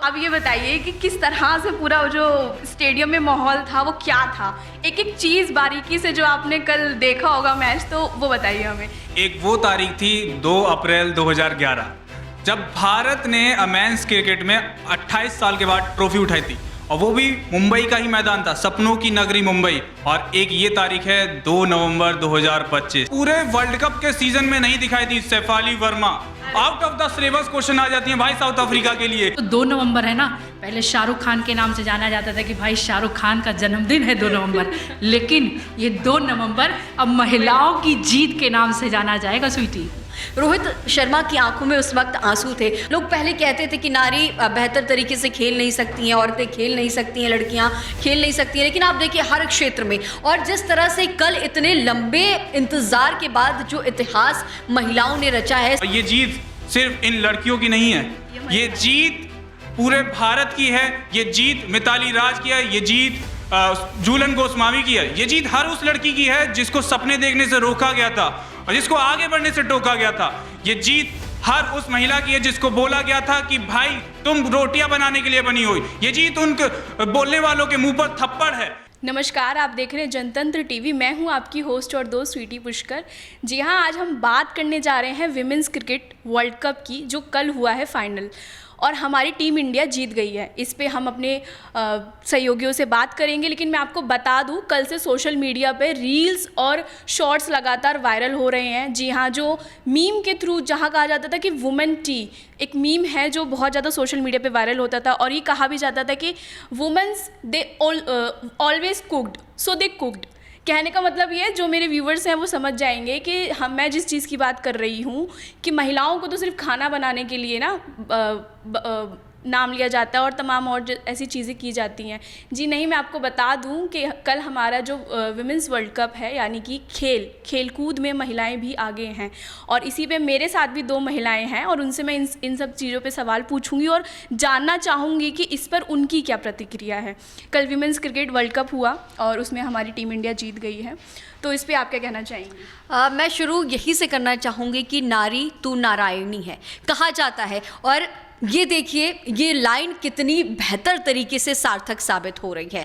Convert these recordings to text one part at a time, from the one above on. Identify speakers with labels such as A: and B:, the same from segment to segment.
A: अब ये बताइए कि किस तरह से पूरा जो स्टेडियम में माहौल था वो क्या था, एक एक चीज़ बारीकी से जो आपने कल देखा होगा मैच, तो वो बताइए हमें।
B: एक वो तारीख थी 2 अप्रैल 2011 जब भारत ने मेंस क्रिकेट में 28 साल के बाद ट्रॉफी उठाई थी, और वो भी मुंबई का ही मैदान था, सपनों की नगरी मुंबई। और एक ये तारीख है 2 नवंबर 2025। पूरे वर्ल्ड कप के सीजन में नहीं दिखाई थी Shefali Verma. Out of the syllabus question आ जाती है भाई साउथ अफ्रीका के लिए।
C: तो 2 नवंबर है ना, पहले शाहरुख खान के नाम से जाना जाता था कि भाई शाहरुख खान का जन्मदिन है 2 नवंबर, लेकिन ये 2 नवंबर अब महिलाओं की जीत के नाम से जाना जाएगा स्वीटी।
D: रोहित शर्मा की आंखों में उस वक्त आंसू थे। लोग पहले कहते थे कि नारी बेहतर तरीके से खेल नहीं सकती हैं, औरतें खेल नहीं सकती हैं, लड़कियां खेल नहीं सकती हैं, लेकिन आप देखिए हर क्षेत्र में, और जिस तरह से कल इतने लंबे इंतजार के बाद जो इतिहास महिलाओं ने रचा है।
B: ये जीत सिर्फ इन लड़कियों की नहीं है, ये जीत पूरे भारत की है, ये जीत मिताली राज की है, ये जीत झूलन गोस्वामी की है, ये जीत हर उस लड़की की है जिसको सपने देखने से रोका गया था और जिसको आगे बढ़ने से टोका गया था। ये जीत हर उस महिला की है जिसको बोला गया था कि भाई तुम रोटियां बनाने के लिए बनी हो। ये जीत उन बोलने वालों के मुंह पर थप्पड़ है।
A: नमस्कार, आप देख रहे हैं जनतंत्र टीवी। मैं हूं आपकी होस्ट और दोस्त स्वीटी पुष्कर। जी हां, आज हम बात करने जा रहे हैं विमेंस क्रिकेट वर्ल्ड कप की, जो कल हुआ है फाइनल, और हमारी टीम इंडिया जीत गई है। इस पे हम अपने सहयोगियों से बात करेंगे, लेकिन मैं आपको बता दूं, कल से सोशल मीडिया पे रील्स और शॉर्ट्स लगातार वायरल हो रहे हैं। जी हाँ, जो मीम के थ्रू जहाँ कहा जाता था कि वुमेन टी, एक मीम है जो बहुत ज़्यादा सोशल मीडिया पे वायरल होता था, और ये कहा भी जाता था कि womens they always cooked so they cooked. कहने का मतलब ये, जो मेरे व्यूवर्स हैं वो समझ जाएंगे कि मैं जिस चीज़ की बात कर रही हूँ कि महिलाओं को तो सिर्फ खाना बनाने के लिए ना नाम लिया जाता है और तमाम और ऐसी चीज़ें की जाती हैं। जी नहीं, मैं आपको बता दूं कि कल हमारा जो विमेंस वर्ल्ड कप है, यानी कि खेलकूद में महिलाएं भी आगे हैं, और इसी पे मेरे साथ भी 2 महिलाएं हैं, और उनसे मैं इन सब चीज़ों पे सवाल पूछूंगी और जानना चाहूँगी कि इस पर उनकी क्या प्रतिक्रिया है। कल विमेंस क्रिकेट वर्ल्ड कप हुआ और उसमें हमारी टीम इंडिया जीत गई है, तो इस पर आप क्या कहना चाहेंगी?
D: मैं शुरू यही से करना चाहूँगी कि नारी तू नारायणी है कहा जाता है, और ये देखिए ये लाइन कितनी बेहतर तरीके से सार्थक साबित हो रही है।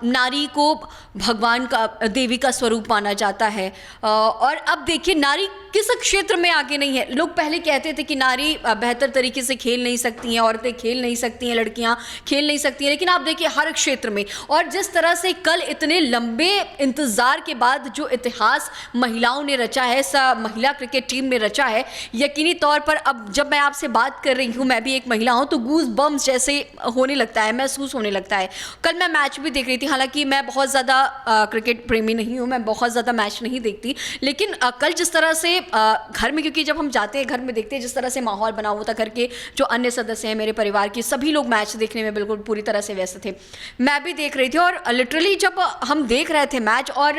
D: नारी को भगवान का, देवी का स्वरूप माना जाता है, और अब देखिए नारी किस क्षेत्र में आगे नहीं है। लोग पहले कहते थे कि नारी बेहतर तरीके से खेल नहीं सकती हैं, औरतें खेल नहीं सकती हैं, लड़कियां खेल नहीं सकती हैं, लेकिन आप देखिए हर क्षेत्र में, और जिस तरह से कल इतने लंबे इंतज़ार के बाद जो इतिहास महिलाओं ने रचा है, महिला क्रिकेट टीम ने रचा है, यकीनी तौर पर अब जब मैं आपसे बात कर रही हूँ, मैं भी एक महिला हूँ, तो गूज बम्स जैसे होने लगता है, महसूस होने लगता है। कल मैं मैच भी देख रही थी, हालांकि मैं बहुत ज़्यादा क्रिकेट प्रेमी नहीं हूँ, मैं बहुत ज़्यादा मैच नहीं देखती, लेकिन कल जिस तरह से घर में, क्योंकि जब हम जाते हैं घर में देखते हैं जिस तरह से माहौल बना हुआ था, घर के जो अन्य सदस्य हैं मेरे परिवार के, सभी लोग मैच देखने में बिल्कुल पूरी तरह से व्यस्त थे। मैं भी देख रही थी, और लिटरली जब हम देख रहे थे मैच, और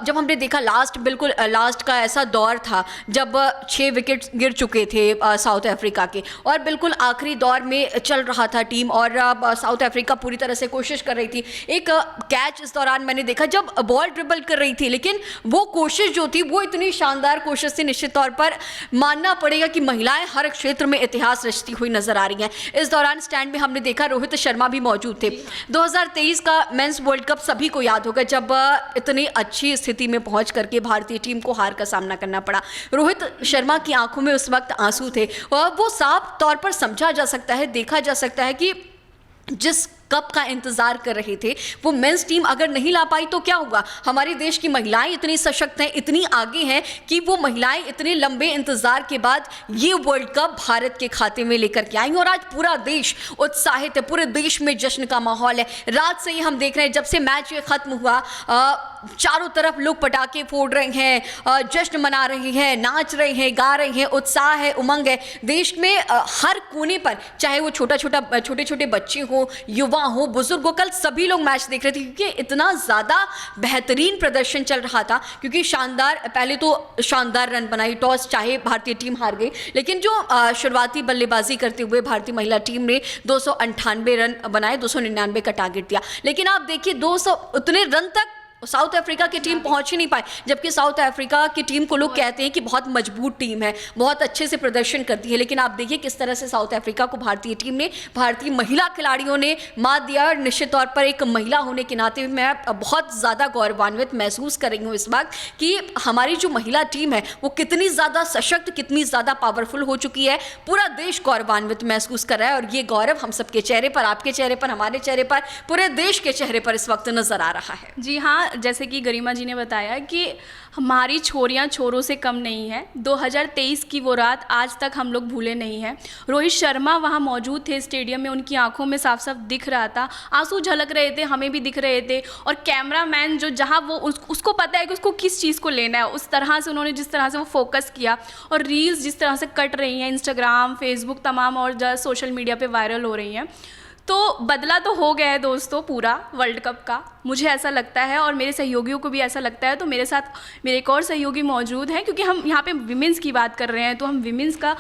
D: जब हमने देखा बिल्कुल लास्ट का ऐसा दौर था जब 6 विकेट गिर चुके थे साउथ अफ्रीका के, और बिल्कुल आखिरी दौर में चल रहा था टीम, और साउथ अफ्रीका पूरी तरह से कोशिश कर रही थी। एक कैच इस दौरान मैंने देखा जब बॉल ड्रिबल कर रही थी, लेकिन वो कोशिश जो थी वो इतनी शानदार कोशिश थी, निश्चित तौर पर मानना पड़ेगा कि महिलाएं हर क्षेत्र में इतिहास रचती हुई नजर आ रही हैं। इस दौरान स्टैंड में हमने देखा रोहित शर्मा भी मौजूद थे। 2023 का मेंस वर्ल्ड कप सभी को याद होगा, जब इतनी अच्छी स्थिति में पहुंच करके भारतीय टीम को हार का सामना करना पड़ा। रोहित शर्मा की आंखों में उस वक्त आंसू थे, और वो साफ तौर पर समझा जा सकता है, देखा जा सकता है कि जिस कप का इंतजार कर रहे थे वो मेंस टीम अगर नहीं ला पाई तो क्या हुआ। हमारे देश की महिलाएं इतनी सशक्त हैं, इतनी आगे हैं कि वो महिलाएं इतने लंबे इंतजार के बाद ये वर्ल्ड कप भारत के खाते में लेकर के आई, और आज पूरा देश उत्साहित है, पूरे देश में जश्न का माहौल है। रात से ही हम देख रहे हैं, जब से मैच खत्म हुआ, चारों तरफ लोग पटाखे फोड़ रहे हैं, जश्न मना रहे हैं, नाच रहे हैं, गा रहे हैं, उत्साह है, उमंग है। देश में हर कोने पर, चाहे वो छोटे छोटे बच्चे हो, युवा हो, बुजुर्ग हो, कल सभी लोग मैच देख रहे थे, क्योंकि इतना ज़्यादा बेहतरीन प्रदर्शन चल रहा था। क्योंकि पहले तो शानदार रन बनाई, टॉस चाहे भारतीय टीम हार गई, लेकिन जो शुरुआती बल्लेबाजी करते हुए भारतीय महिला टीम ने 298 रन बनाए, 299 का टारगेट दिया। लेकिन आप देखिए 200 उतने रन तक साउथ अफ्रीका की टीम पहुंच ही नहीं पाई, जबकि साउथ अफ्रीका की टीम को लोग कहते हैं कि बहुत मजबूत टीम है, बहुत अच्छे से प्रदर्शन करती है, लेकिन आप देखिए किस तरह से साउथ अफ्रीका को भारतीय टीम ने, भारतीय महिला खिलाड़ियों ने मात दिया। और निश्चित तौर पर एक महिला होने के नाते मैं बहुत ज़्यादा गौरवान्वित महसूस कर रही हूँ इस वक्त कि हमारी जो महिला टीम है वो कितनी ज़्यादा सशक्त, कितनी ज़्यादा पावरफुल हो चुकी है। पूरा देश गौरवान्वित महसूस कर रहा है और ये गौरव हम सबके चेहरे पर, आपके चेहरे पर, हमारे चेहरे पर, पूरे देश के चेहरे पर इस वक्त नजर आ रहा है।
A: जी हाँ, जैसे कि गरिमा जी ने बताया कि हमारी छोरियां छोरों से कम नहीं है। 2023 की वो रात आज तक हम लोग भूले नहीं हैं। रोहित शर्मा वहाँ मौजूद थे स्टेडियम में, उनकी आंखों में साफ साफ दिख रहा था, आंसू झलक रहे थे, हमें भी दिख रहे थे। और कैमरामैन जो जहाँ वो उसको पता है कि उसको किस चीज़ को लेना है, उस तरह से उन्होंने जिस तरह से वो फोकस किया, और रील्स जिस तरह से कट रही हैं इंस्टाग्राम, फेसबुक, तमाम और सोशल मीडिया पे वायरल हो रही हैं, तो बदला तो हो गया है दोस्तों पूरा वर्ल्ड कप का, मुझे ऐसा लगता है और मेरे सहयोगियों को भी ऐसा लगता है। तो मेरे साथ मेरे एक और सहयोगी मौजूद हैं, क्योंकि हम यहाँ पे विमेंस की बात कर रहे हैं, तो हम विमेंस का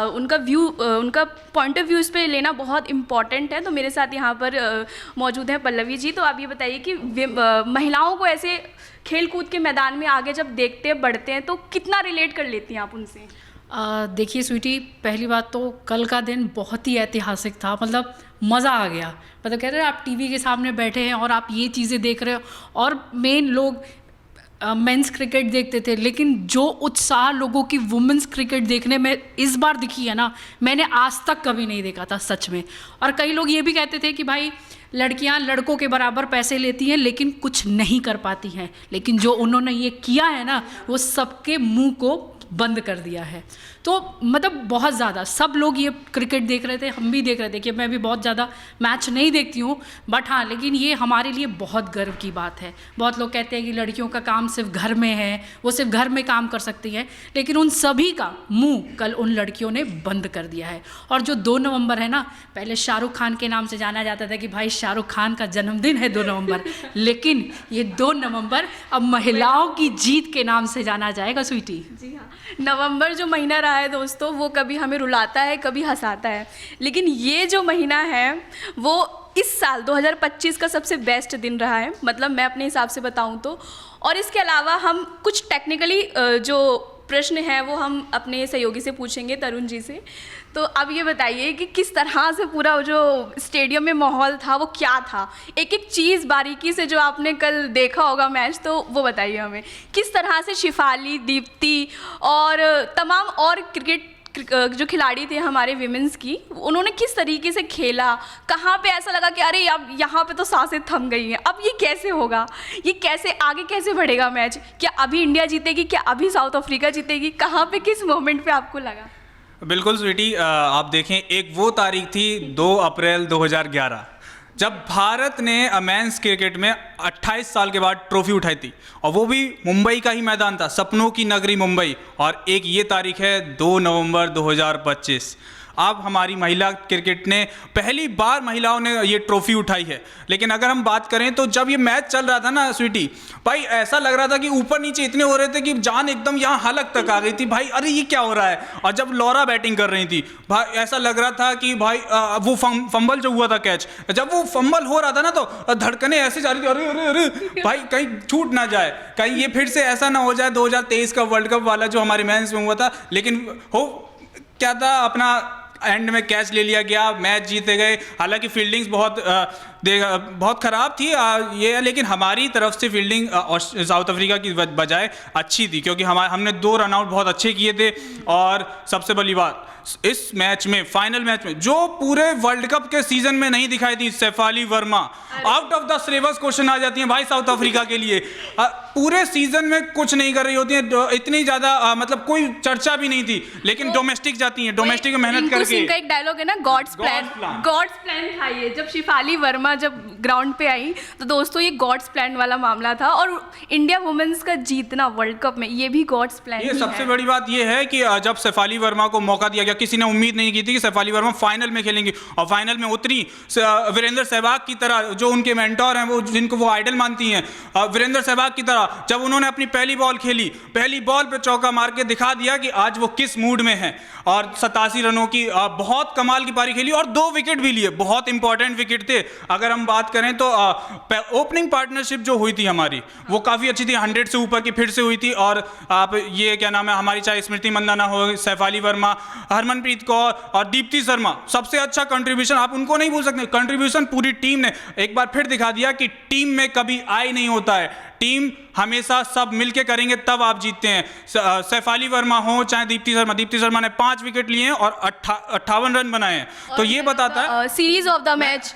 A: उनका पॉइंट ऑफ व्यू इस पर लेना बहुत इम्पॉर्टेंट है। तो मेरे साथ यहाँ पर मौजूद हैं पल्लवी जी। तो आप ये बताइए कि महिलाओं को ऐसे खेल कूद के मैदान में आगे जब देखते हैं, बढ़ते हैं, तो कितना रिलेट कर लेती हैं आप उनसे?
C: देखिए स्वीटी, पहली बात तो कल का दिन बहुत ही ऐतिहासिक था, मतलब मज़ा आ गया। मतलब कह रहे हैं आप टीवी के सामने बैठे हैं और आप ये चीज़ें देख रहे हो, और मेन लोग मेंस क्रिकेट देखते थे, लेकिन जो उत्साह लोगों की वुमेंस क्रिकेट देखने में इस बार दिखी है ना, मैंने आज तक कभी नहीं देखा था सच में। और कई लोग ये भी कहते थे कि भाई लड़कियां लड़कों के बराबर पैसे लेती हैं लेकिन कुछ नहीं कर पाती हैं, लेकिन जो उन्होंने ये किया है ना, वो सबके मुंह को बंद कर दिया है। तो मतलब बहुत ज़्यादा सब लोग ये क्रिकेट देख रहे थे, हम भी देख रहे थे। कि मैं भी बहुत ज़्यादा मैच नहीं देखती हूँ, बट हाँ, लेकिन ये हमारे लिए बहुत गर्व की बात है। बहुत लोग कहते हैं कि लड़कियों का काम सिर्फ घर में है, वो सिर्फ घर में काम कर सकती हैं, लेकिन उन सभी का मुंह कल उन लड़कियों ने बंद कर दिया है। और जो 2 नवंबर है ना, पहले शाहरुख खान के नाम से जाना जाता था कि भाई शाहरुख खान का जन्मदिन है 2 नवंबर, लेकिन ये 2 नवंबर अब महिलाओं की जीत के नाम से जाना जाएगा स्वीटी।
A: जी हाँ, नवंबर जो महीना रहा है दोस्तों, वो कभी हमें रुलाता है, कभी हंसाता है, लेकिन ये जो महीना है वो इस साल 2025 का सबसे बेस्ट दिन रहा है, मतलब मैं अपने हिसाब से बताऊं तो। और इसके अलावा हम कुछ टेक्निकली जो प्रश्न है वो हम अपने सहयोगी से पूछेंगे, तरुण जी से। तो अब ये बताइए कि किस तरह से पूरा जो स्टेडियम में माहौल था वो क्या था, एक एक चीज़ बारीकी से जो आपने कल देखा होगा मैच, तो वो बताइए हमें। किस तरह से शिफाली, दीप्ति और तमाम और क्रिकेट जो खिलाड़ी थे हमारे विमेंस की, उन्होंने किस तरीके से खेला, कहाँ पे ऐसा लगा कि अरे अब यहाँ पे तो सांसें थम गई हैं, अब ये कैसे होगा, ये कैसे आगे कैसे बढ़ेगा मैच, क्या अभी इंडिया जीतेगी, क्या अभी साउथ अफ्रीका जीतेगी, कहाँ पे किस मोमेंट पे आपको लगा?
B: बिल्कुल स्वीटी, आप देखें, एक वो तारीख थी 2 अप्रैल 2011 जब भारत ने मेंस क्रिकेट में 28 साल के बाद ट्रॉफी उठाई थी, और वो भी मुंबई का ही मैदान था, सपनों की नगरी मुंबई। और एक ये तारीख है 2 नवंबर 2025। अब हमारी महिला क्रिकेट ने पहली बार महिलाओं ने ये ट्रॉफी उठाई है। लेकिन अगर हम बात करें तो जब ये मैच चल रहा था ना स्वीटी भाई, ऐसा लग रहा था कि ऊपर नीचे इतने हो रहे थे कि जान एकदम यहाँ हलक तक आ गई थी भाई, अरे ये क्या हो रहा है। और जब लॉरा बैटिंग कर रही थी भाई, ऐसा लग रहा था कि भाई वो फंबल जो हुआ था कैच, जब वो फंबल हो रहा था ना तो धड़कने ऐसे जा रही थी, अरे अरे अरे भाई कहीं छूट ना जाए, कहीं ये फिर से ऐसा ना हो जाए 2023 का वर्ल्ड कप वाला जो हमारे मेंस में हुआ था। लेकिन हो क्या था, अपना एंड में कैच ले लिया गया, मैच जीते गए। हालांकि फील्डिंग्स बहुत ख़राब थी ये, लेकिन हमारी तरफ से फील्डिंग साउथ अफ्रीका की बजाय अच्छी थी, क्योंकि हमने 2 रन आउट बहुत अच्छे किए थे। और सबसे बड़ी बात, इस मैच में, फाइनल मैच में, जो पूरे वर्ल्ड कप के सीजन में नहीं दिखाई थी, Shefali Verma out of the syllabus question आ जाती हैं भाई साउथ अफ्रीका के लिए। पूरे सीजन में कुछ नहीं कर रही होती हैं, इतनी ज़्यादा मतलब कोई चर्चा भी नहीं थी, लेकिन डोमेस्टिक जाती हैं, डोमेस्टिक में मेहनत करके।
A: इनका एक डायलॉग है ना, गॉड्स प्लान था ये। जब शिफाली वर्मा जब ग्राउंड पे आई तो दोस्तों ये गॉड्स प्लान वाला मामला था, और इंडिया वुमेन्स का जीतना वर्ल्ड कप में ये भी गॉड्स प्लान।
B: ये सबसे बड़ी बात ये है कि जब शेफाली वर्मा को मौका दिया गया, किसी ने उम्मीद नहीं की थी कि शेफाली वर्मा फाइनल में खेलेंगी, और फाइनल में उतरी वीरेंद्र सहवाग की तरह, जो उनके मेंटोर हैं, वो जिनको वो आइडल मानती हैं, वीरेंद्र सहवाग की तरह। जब उन्होंने अपनी पहली बॉल खेली, पहली बॉल पे चौका मार के दिखा दिया कि आज वो किस मूड में है, और 87 रनों की बहुत कमाल की पारी खेली, और 2 विकेट भी लिए, बहुत इंपॉर्टेंट विकेट थे। अगर हम बात करें तो ओपनिंग पार्टनरशिप जो हुई थी हमारी वो काफ़ी अच्छी थी, 100 से ऊपर की फिर से हुई थी। और आप ये क्या नाम है, हमारी चाहे स्मृति मंदाना हो, सैफ अली वर्मा, हरमनप्रीत कौर और दीप्ति शर्मा, सबसे अच्छा कंट्रीब्यूशन आप उनको नहीं भूल सकते। कंट्रीब्यूशन पूरी टीम ने एक बार फिर दिखा दिया कि टीम में कभी आए नहीं होता है, टीम हमेशा सब मिलके करेंगे तब आप जीतते हैं। सैफ अली वर्मा हो चाहे दीप्ति शर्मा ने 5 विकेट लिए हैं और 58 रन बनाए हैं, तो ये बताता है
A: सीरीज ऑफ द मैच,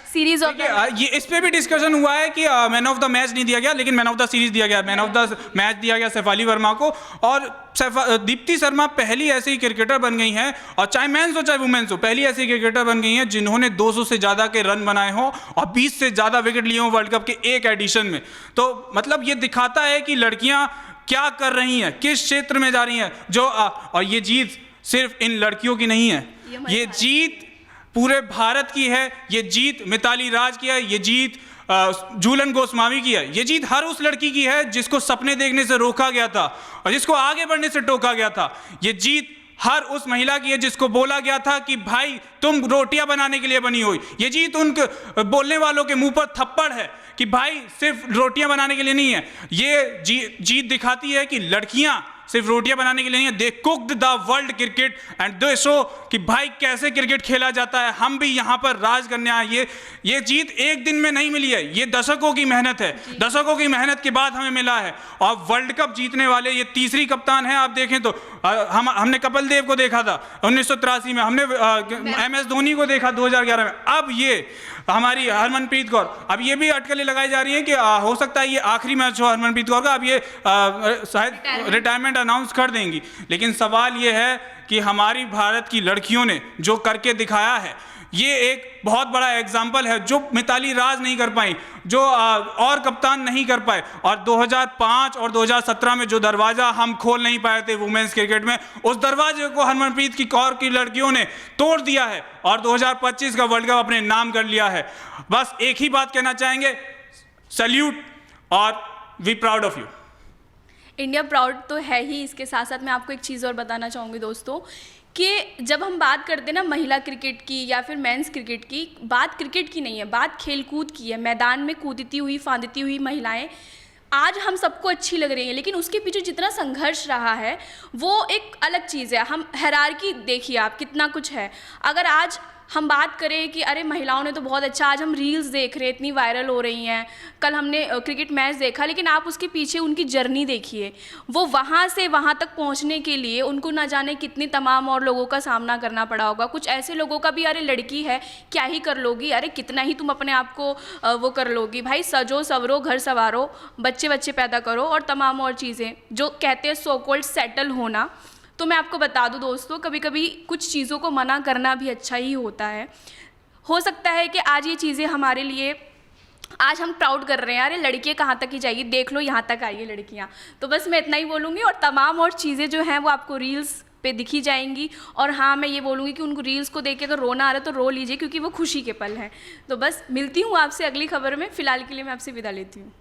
B: ये इस पे भी डिस्कशन हुआ है कि मैन ऑफ द मैच नहीं दिया गया, लेकिन मैन ऑफ द सीरीज दिया गया, मैन ऑफ द मैच दिया गया सैफ अली वर्मा को। और दीप्ति शर्मा पहली ऐसी क्रिकेटर बन गई हैं, और चाहे मेंस हो चाहे वुमेन्स हो, पहली ऐसी क्रिकेटर बन गई हैं जिन्होंने 200 से ज़्यादा के रन बनाए हों और 20 से ज़्यादा विकेट लिए हों वर्ल्ड कप के एक एडिशन में। तो मतलब ये दिखाता है कि लड़कियां क्या कर रही हैं, किस क्षेत्र में जा रही हैं। और ये जीत सिर्फ इन लड़कियों की नहीं है, ये जीत पूरे भारत की है, ये जीत मिताली राज की है, ये जीत झूलन गोस्वामी की है, ये जीत हर उस लड़की की है जिसको सपने देखने से रोका गया था और जिसको आगे बढ़ने से टोका गया था। ये जीत हर उस महिला की है जिसको बोला गया था कि भाई तुम रोटियां बनाने के लिए बनी हो। ये जीत उन बोलने वालों के मुंह पर थप्पड़ है कि भाई सिर्फ रोटियां बनाने के लिए नहीं है। ये जीत दिखाती है कि लड़कियां सिर्फ रोटियां बनाने के लिए नहीं है, they cooked the world cricket and they show कि भाई कैसे क्रिकेट खेला जाता है, हम भी यहाँ पर राज करने आए। ये जीत एक दिन में नहीं मिली है, ये दशकों की मेहनत है, दशकों की मेहनत के बाद हमें मिला है। और वर्ल्ड कप जीतने वाले ये तीसरी कप्तान है। आप देखें तो हमने कपिल देव को देखा था 1983 में, हमने MS धोनी को देखा 2011 में, अब ये हमारी हरमनप्रीत कौर। अब ये भी अटकलें लगाई जा रही हैं कि हो सकता है ये आखिरी मैच हो हरमनप्रीत कौर का, अब ये शायद रिटायरमेंट अनाउंस कर देंगी। लेकिन सवाल ये है कि हमारी भारत की लड़कियों ने जो करके दिखाया है, ये एक बहुत बड़ा एग्जाम्पल है जो मिताली राज नहीं कर पाई, जो और कप्तान नहीं कर पाए। और 2005 और 2017 में जो दरवाज़ा हम खोल नहीं पाए थे वुमेन्स क्रिकेट में, उस दरवाजे को हरमनप्रीत कौर की लड़कियों ने तोड़ दिया है और 2025 का वर्ल्ड कप अपने नाम कर लिया है। बस एक ही बात कहना चाहेंगे, सल्यूट और we proud of you.
A: India proud तो है ही, इसके साथ साथ मैं आपको एक चीज़ और बताना चाहूँगी दोस्तों कि जब हम बात करते हैं ना महिला क्रिकेट की या फिर मेंस क्रिकेट की, बात क्रिकेट की नहीं है, बात खेलकूद की है। मैदान में कूदती हुई फांदती हुई महिलाएं आज हम सबको अच्छी लग रही हैं, लेकिन उसके पीछे जितना संघर्ष रहा है वो एक अलग चीज़ है। हम हायरार्की देखिए आप, कितना कुछ है। अगर आज हम बात करें कि अरे महिलाओं ने तो बहुत अच्छा, आज हम रील्स देख रहे हैं, इतनी वायरल हो रही हैं, कल हमने क्रिकेट मैच देखा, लेकिन आप उसके पीछे उनकी जर्नी देखिए। वो वहाँ से वहाँ तक पहुँचने के लिए उनको ना जाने कितनी तमाम और लोगों का सामना करना पड़ा होगा। कुछ ऐसे लोगों का भी, अरे लड़की है क्या ही कर लोगी, अरे कितना ही तुम अपने आप को वो कर लोगी, भाई सजो सवरो, घर संवारो, बच्चे पैदा करो और तमाम और चीज़ें जो कहते हैं सो कॉल्ड सेटल होना। तो मैं आपको बता दूं दोस्तों, कभी कभी कुछ चीज़ों को मना करना भी अच्छा ही होता है। हो सकता है कि आज ये चीज़ें हमारे लिए, आज हम प्राउड कर रहे हैं, अरे लड़कियाँ कहाँ तक ही जाएगी, देख लो यहाँ तक आई है लड़कियाँ। तो बस मैं इतना ही बोलूँगी और तमाम और चीज़ें जो हैं वो आपको रील्स पे दिखी जाएंगी। और हाँ, मैं ये बोलूँगी कि उनको रील्स को देख के अगर रोना आ रहा है तो रो लीजिए, क्योंकि वो खुशी के पल हैं। तो बस मिलती हूँ आपसे अगली खबर में, फ़िलहाल के लिए मैं आपसे विदा लेती हूँ।